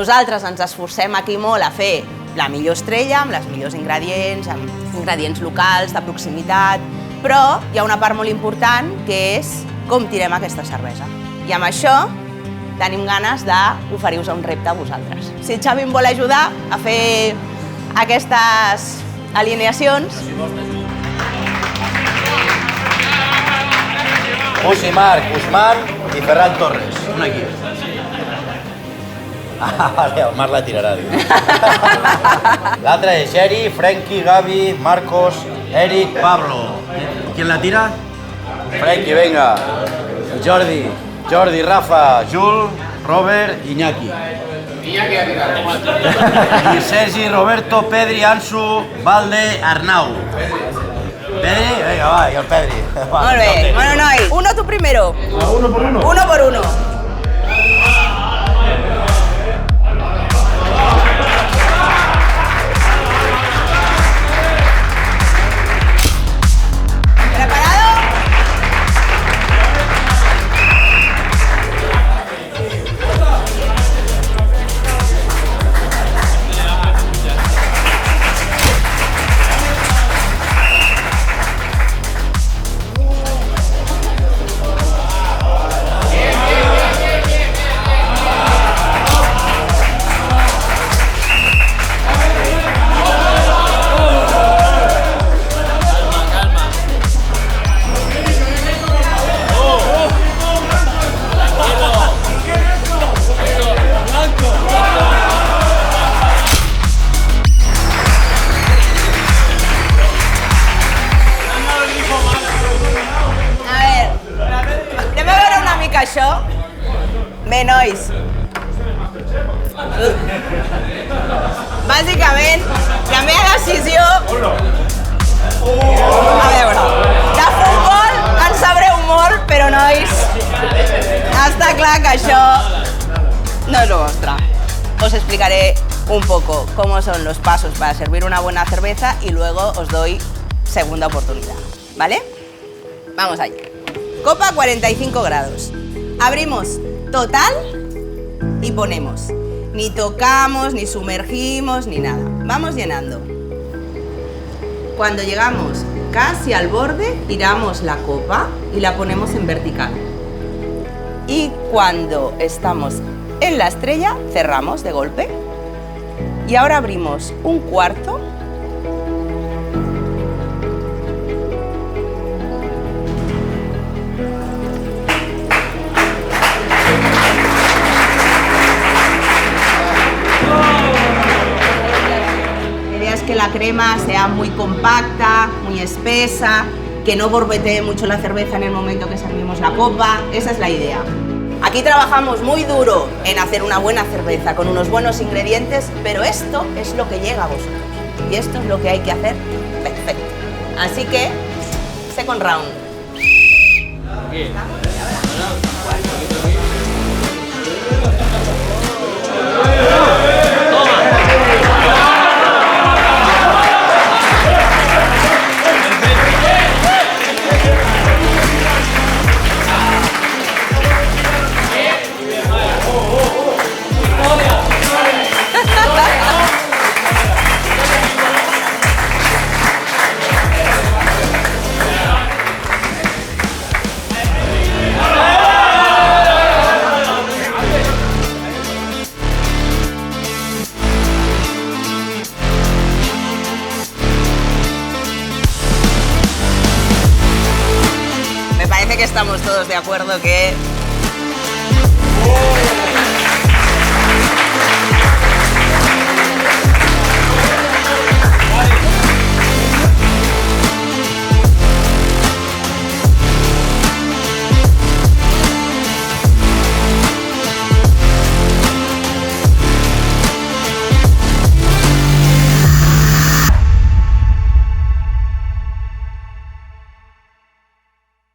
Nosaltres ens esforcem aquí molt a fer la millor estrella, amb els millors ingredients, amb ingredients locals, de proximitat, però hi ha una part molt important que és com tirem aquesta cervesa. I amb això tenim ganes d'oferir-vos un repte a vosaltres. Si el Xavi em vol ajudar a fer aquestes alineacions... Musi, Marc, Usman i Ferran Torres. Un equip. Vale, el Marc la tirarà, diu. L'altre és Eri, Frenkie, Gavi, Marcos, Eric, Pablo. ¿Quién la tira? Frenkie, venga. Jordi, Rafa, Jul, Robert, Iñaki. Iñaki ha tirat. I Sergi, Roberto, Pedri, Ansu, Valde, Arnau. Pedri? Venga, va, i el Pedri. Molt bé. Bueno, noi, uno tu primero. Uno por uno. Uno por uno. Això? Bé, nois. Bàsicament, la meva decisió... A veure, de futbol en sabreu molt, però, nois, està clar que això no es lo vostre. Os explicaré un poco cómo son los pasos para servir una buena cerveza y luego os doy segunda oportunidad, ¿vale? Vamos allá. Copa 45 grados. Abrimos total y ponemos. Ni tocamos, ni sumergimos, ni nada. Vamos llenando. Cuando llegamos casi al borde, tiramos la copa y la ponemos en vertical. Y cuando estamos en la estrella, cerramos de golpe. Y ahora abrimos un cuarto. Que la crema sea muy compacta, muy espesa, que no borbotee mucho la cerveza en el momento que servimos la copa. Esa es la idea. Aquí trabajamos muy duro en hacer una buena cerveza con unos buenos ingredientes, pero esto es lo que llega a vosotros. Y esto es lo que hay que hacer perfecto. Así que, second round. Me parece que estamos todos de acuerdo que...